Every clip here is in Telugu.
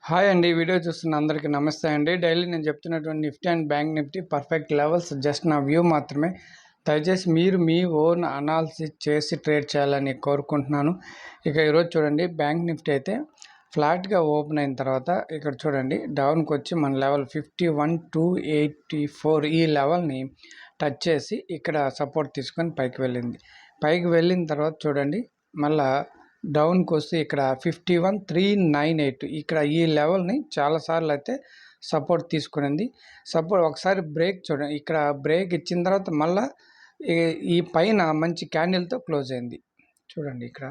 హాయ్ అండి. వీడియో చూస్తున్న అందరికీ నమస్తే అండి. డైలీ నేను చెప్తున్నటువంటి Nifty and bank Nifty perfect levels just నా వ్యూ మాత్రమే. దయచేసి మీరు మీ ఓన్ అనాలిసిస్ చేసి ట్రేడ్ చేయాలని కోరుకుంటున్నాను. ఇక ఈరోజు చూడండి, బ్యాంక్ నిఫ్టీ అయితే ఫ్లాట్గా ఓపెన్ అయిన తర్వాత ఇక్కడ చూడండి డౌన్కి వచ్చి మన లెవెల్ 51,284 ఈ లెవెల్ని టచ్ చేసి ఇక్కడ సపోర్ట్ తీసుకొని పైకి వెళ్ళిన తర్వాత చూడండి మళ్ళా డౌన్కి వస్తే ఇక్కడ 51,398 ఇక్కడ ఈ లెవెల్ని చాలాసార్లు అయితే సపోర్ట్ తీసుకునింది. ఒకసారి బ్రేక్ చూడండి, ఇక్కడ బ్రేక్ ఇచ్చిన తర్వాత మళ్ళీ ఈ పైన మంచి క్యాండిల్తో క్లోజ్ అయింది. చూడండి ఇక్కడ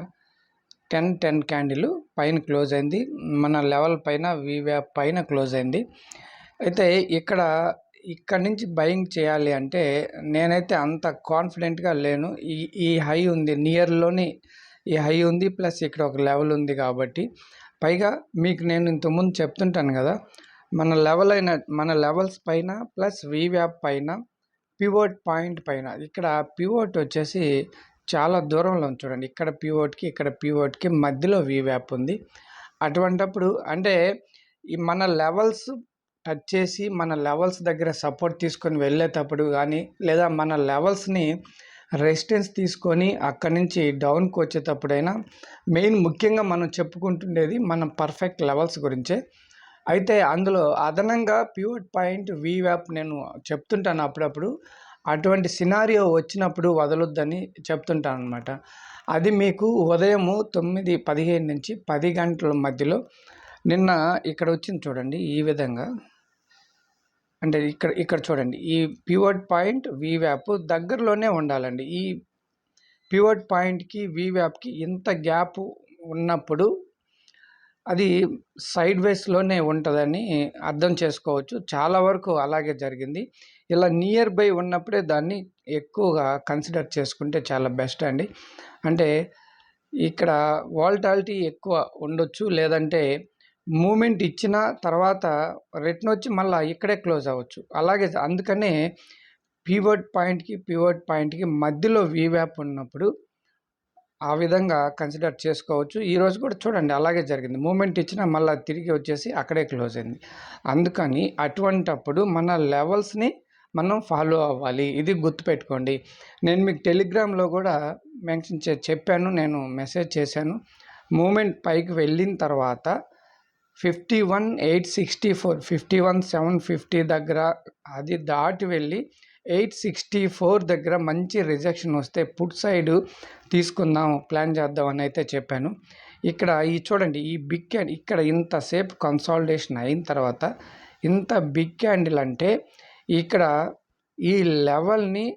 10 క్యాండిల్ పైన క్లోజ్ అయింది, మన లెవెల్ పైన వీవ్యాప్ పైన క్లోజ్ అయింది. అయితే ఇక్కడ నుంచి బయింగ్ చేయాలి అంటే నేనైతే అంత కాన్ఫిడెంట్గా లేను. ఈ హై ఉంది, నియర్లోని ఈ హై ఉంది, ప్లస్ ఇక్కడ ఒక లెవెల్ ఉంది కాబట్టి. పైగా మీకు నేను ఇంతకుముందు చెప్తుంటాను కదా, మన లెవెల్స్ పైన ప్లస్ వీవ్యాప్ పైన పివోట్ పాయింట్ పైన ఇక్కడ పివోట్ వచ్చేసి చాలా దూరంలో ఉంది. చూడండి ఇక్కడ పివోట్కి మధ్యలో వీవ్యాప్ ఉంది. అటువంటప్పుడు అంటే మన లెవెల్స్ టచ్ చేసి మన లెవెల్స్ దగ్గర సపోర్ట్ తీసుకొని వెళ్ళేటప్పుడు కానీ, లేదా మన లెవెల్స్ని రెసిస్టెన్స్ తీసుకొని అక్కడి నుంచి డౌన్కి వచ్చేటప్పుడైనా ముఖ్యంగా మనం చెప్పుకుంటుండేది మన పర్ఫెక్ట్ లెవెల్స్ గురించే. అయితే అందులో అదనంగా పివోట్ పాయింట్ వీవ్యాప్ నేను చెప్తుంటాను అప్పుడప్పుడు. అటువంటి సినారియో వచ్చినప్పుడు వదలొద్దని చెప్తుంటాను అనమాట. అది మీకు ఉదయం 9:15 నుంచి 10 గంటల మధ్యలో నిన్న ఇక్కడ వచ్చింది చూడండి. ఈ విధంగా అంటే ఇక్కడ చూడండి, ఈ పివోట్ పాయింట్ వీవ్యాప్ దగ్గరలోనే ఉండాలండి. ఈ పివోట్ పాయింట్కి వీవ్యాప్కి ఇంత గ్యాప్ ఉన్నప్పుడు అది సైడ్ వేస్లోనే ఉంటుందని అర్థం చేసుకోవచ్చు. చాలా వరకు అలాగే జరిగింది. ఇలా నియర్ బై ఉన్నప్పుడే దాన్ని ఎక్కువగా కన్సిడర్ చేసుకుంటే చాలా బెస్ట్ అండి. అంటే ఇక్కడ వాలటాలిటీ ఎక్కువ ఉండొచ్చు, లేదంటే మూమెంట్ ఇచ్చిన తర్వాత రిటర్న్ వచ్చి మళ్ళీ ఇక్కడే క్లోజ్ అవ్వచ్చు. అలాగే అందుకనే పివోట్ పాయింట్కి మధ్యలో వీవ్యాప్ ఉన్నప్పుడు ఆ విధంగా కన్సిడర్ చేసుకోవచ్చు. ఈరోజు కూడా చూడండి అలాగే జరిగింది. మూమెంట్ ఇచ్చినా మళ్ళీ తిరిగి వచ్చేసి అక్కడే క్లోజ్ అయింది. అందుకని అటువంటప్పుడు మన లెవెల్స్ని మనం ఫాలో అవ్వాలి. ఇది గుర్తుపెట్టుకోండి. నేను మీకు టెలిగ్రామ్లో కూడా మెన్షన్ చెప్పాను, నేను మెసేజ్ చేశాను. మూమెంట్ పైకి వెళ్ళిన తర్వాత 51,864 51,750 దగ్గర అది దాటి వెళ్ళి 864 దగ్గర మంచి రిజెక్షన్ వస్తే పుట్ సైడ్ తీసుకుందాం, ప్లాన్ చేద్దాం అని అయితే చెప్పాను. ఇక్కడ చూడండి, ఈ బిగ్ క్యాండిల్ ఇక్కడ ఇంతసేపు కన్సాలిడేషన్ అయిన తర్వాత ఇంత బిగ్ క్యాండిల్ అంటే ఇక్కడ ఈ లెవెల్ని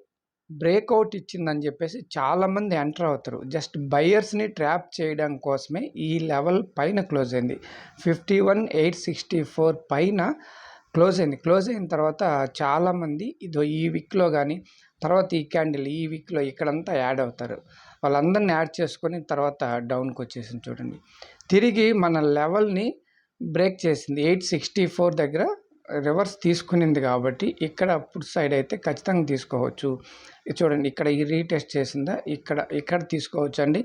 బ్రేక్అవుట్ ఇచ్చిందని చెప్పేసి చాలామంది ఎంటర్ అవుతారు. జస్ట్ బయర్స్ని ట్రాప్ చేయడం కోసమే ఈ లెవెల్ పైన క్లోజ్ అయింది. 51,864 పైన క్లోజ్ అయిన తర్వాత చాలామంది ఈ వీక్లో కానీ తర్వాత ఈ క్యాండిల్ ఈ వీక్లో ఇక్కడంతా యాడ్ అవుతారు. వాళ్ళందరినీ యాడ్ చేసుకొని తర్వాత డౌన్కి వచ్చేసింది. చూడండి తిరిగి మన లెవెల్ని బ్రేక్ చేసింది. 864 దగ్గర రివర్స్ తీసుకునింది కాబట్టి ఇక్కడ పుట్ సైడ్ అయితే ఖచ్చితంగా తీసుకోవచ్చు. చూడండి ఇక్కడ ఈ రీటెస్ట్ చేసిందా, ఇక్కడ తీసుకోవచ్చు అండి.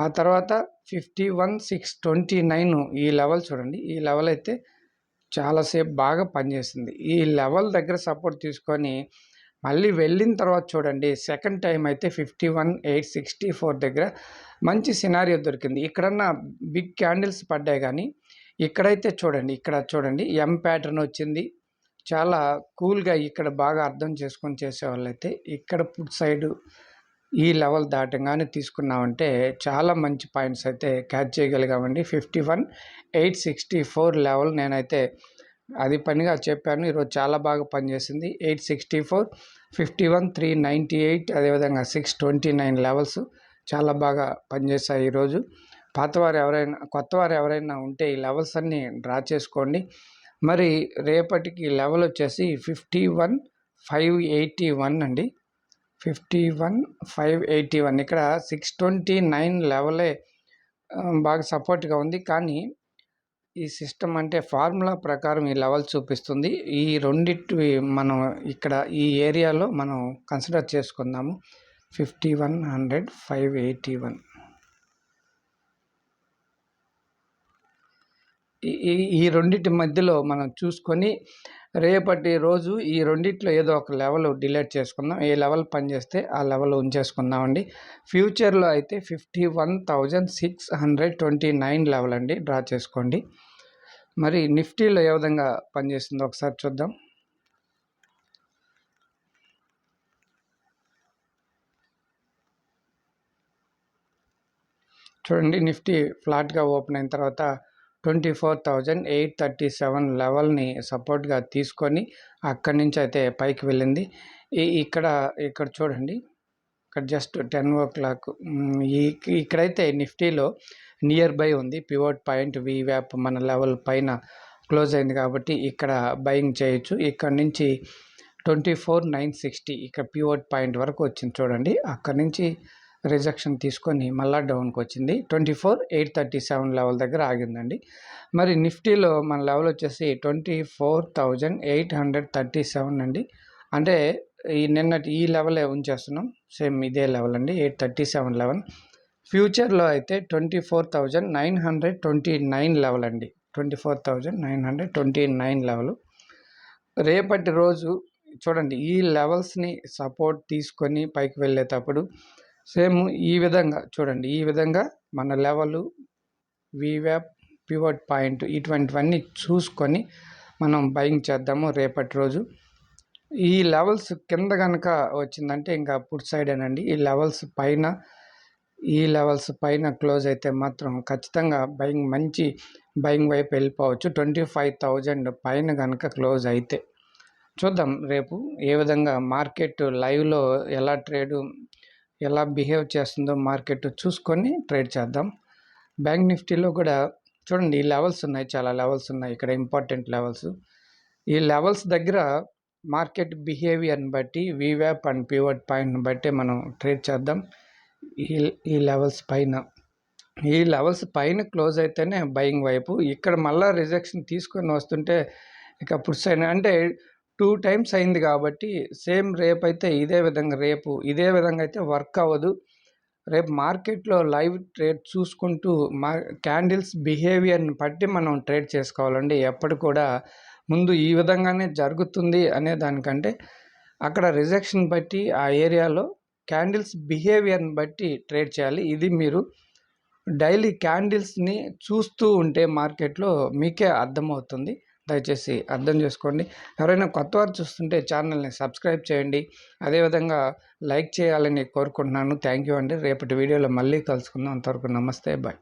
ఆ తర్వాత 51,629 ఈ లెవెల్ చూడండి. ఈ లెవెల్ అయితే చాలాసేపు బాగా పనిచేసింది. ఈ లెవెల్ దగ్గర సపోర్ట్ తీసుకొని మళ్ళీ వెళ్ళిన తర్వాత చూడండి సెకండ్ టైం అయితే 51,864 దగ్గర మంచి సినారియో దొరికింది. ఇక్కడన్నా బిగ్ క్యాండిల్స్ పడ్డాయి కానీ ఇక్కడైతే చూడండి ఎం ప్యాటర్న్ వచ్చింది. చాలా కూల్గా ఇక్కడ బాగా అర్థం చేసుకొని చేసేవాళ్ళు అయితే ఇక్కడ పుట్ సైడ్ ఈ లెవెల్ దాటంగానే తీసుకున్నామంటే చాలా మంచి పాయింట్స్ అయితే క్యాచ్ చేయగలిగామండి. 51,864 లెవెల్ నేనైతే అది పనిగా చెప్పాను. ఈరోజు చాలా బాగా పనిచేసింది. 864, 51,398 అదేవిధంగా 629 లెవెల్స్ చాలా బాగా పనిచేశాయి ఈరోజు. కొత్తవారు ఎవరైనా ఉంటే ఈ లెవెల్స్ అన్నీ డ్రా చేసుకోండి. మరి రేపటికి లెవెల్ వచ్చేసి 51,581 అండి. 51,581 ఇక్కడ 629 లెవెలే బాగా సపోర్ట్గా ఉంది. కానీ ఈ సిస్టమ్ అంటే ఫార్ములా ప్రకారం ఈ లెవెల్ చూపిస్తుంది. ఈ రెండిటి మనం ఇక్కడ ఈ ఏరియాలో మనం కన్సిడర్ చేసుకుందాము. 5100, 581 ఈ రెండిటి మధ్యలో మనం చూసుకొని రేపటి రోజు ఈ రెండిట్లో ఏదో ఒక లెవెల్ డిలీట్ చేసుకుందాం. ఏ లెవెల్ పనిచేస్తే ఆ లెవెల్ ఉంచేసుకుందామండి. ఫ్యూచర్లో అయితే 51,629 లెవెల్ అండి డ్రా చేసుకోండి. మరి నిఫ్టీలో ఏ విధంగా పనిచేస్తుందో ఒకసారి చూద్దాం. చూడండి, నిఫ్టీ ఫ్లాట్గా ఓపెన్ అయిన తర్వాత 24,837 లెవెల్ని సపోర్ట్గా తీసుకొని అక్కడి నుంచి అయితే పైకి వెళ్ళింది. ఇక్కడ చూడండి, ఇక్కడ జస్ట్ 10 o'clock ఇక్కడైతే నిఫ్టీలో నియర్ బై ఉంది. పివోట్ పాయింట్ వీవ్యాప్ మన లెవెల్ పైన క్లోజ్ అయింది కాబట్టి ఇక్కడ బయింగ్ చేయొచ్చు. ఇక్కడ నుంచి 24,960 ఇక్కడ పివోట్ పాయింట్ వరకు వచ్చింది చూడండి. అక్కడ నుంచి రిజెక్షన్ తీసుకొని మళ్ళీ డౌన్కి వచ్చింది. 24,837 లెవెల్ దగ్గర ఆగిందండి. మరి నిఫ్టీలో మన లెవెల్ వచ్చేసి 24,837 అండి. అంటే నిన్నటి ఈ లెవెలే ఉంచేస్తున్నాం, సేమ్ ఇదే లెవెల్ అండి, 837 లెవెల్. ఫ్యూచర్లో అయితే 24,929 లెవెల్ అండి, 24,929 లెవెల్. రేపటి రోజు చూడండి, ఈ లెవెల్స్ని సపోర్ట్ తీసుకొని పైకి వెళ్ళేటప్పుడు సేమ్ ఈ విధంగా చూడండి, ఈ విధంగా మన లెవెల్ వీవ్యాప్ పివట్ పాయింట్ ఇటువంటివన్నీ చూసుకొని మనం బయింగ్ చేద్దాము రేపటి రోజు. ఈ లెవెల్స్ కింద కనుక వచ్చిందంటే ఇంకా పుట్ సైడేనండి. ఈ లెవెల్స్ పైన క్లోజ్ అయితే మాత్రం ఖచ్చితంగా మంచి బయింగ్ వైపు వెళ్ళిపోవచ్చు. 25,000 పైన కనుక క్లోజ్ అయితే చూద్దాం రేపు ఏ విధంగా మార్కెట్ లైవ్లో ఎలా బిహేవ్ చేస్తుందో మార్కెట్ చూసుకొని ట్రేడ్ చేద్దాం. బ్యాంక్ నిఫ్టీలో కూడా చూడండి, ఈ లెవెల్స్ ఉన్నాయి, చాలా లెవెల్స్ ఉన్నాయి ఇక్కడ, ఇంపార్టెంట్ లెవెల్స్. ఈ లెవెల్స్ దగ్గర మార్కెట్ బిహేవియర్ని బట్టి వీవ్యాప్ అండ్ పివట్ పాయింట్ని బట్టి మనం ట్రేడ్ చేద్దాం. ఈ లెవెల్స్ పైన క్లోజ్ అయితేనే బయింగ్ వైపు. ఇక్కడ మళ్ళీ రిజెక్షన్ తీసుకొని వస్తుంటే ఇక పుట్స్ అయినా అంటే 2 times అయింది కాబట్టి సేమ్ రేపు అయితే ఇదే విధంగా అయితే వర్క్ అవ్వదు. రేపు మార్కెట్లో లైవ్ ట్రేడ్ చూసుకుంటూ క్యాండిల్స్ బిహేవియర్ని బట్టి మనం ట్రేడ్ చేసుకోవాలండి. ఎప్పుడు కూడా ముందు ఈ విధంగానే జరుగుతుంది అనే దానికంటే అక్కడ రిజెక్షన్ బట్టి ఆ ఏరియాలో క్యాండిల్స్ బిహేవియర్ని బట్టి ట్రేడ్ చేయాలి. ఇది మీరు డైలీ క్యాండిల్స్ని చూస్తూ ఉంటే మార్కెట్లో మీకే అర్థమవుతుంది. దయచేసి అర్థం చేసుకోండి. ఎవరైనా కొత్త వారు చూస్తుంటే ఛానల్ని సబ్స్క్రైబ్ చేయండి, అదేవిధంగా లైక్ చేయాలని కోరుకుంటున్నాను. థ్యాంక్ యూ అండి. రేపటి వీడియోలో మళ్ళీ కలుసుకుందాం. అంతవరకు నమస్తే, బాయ్.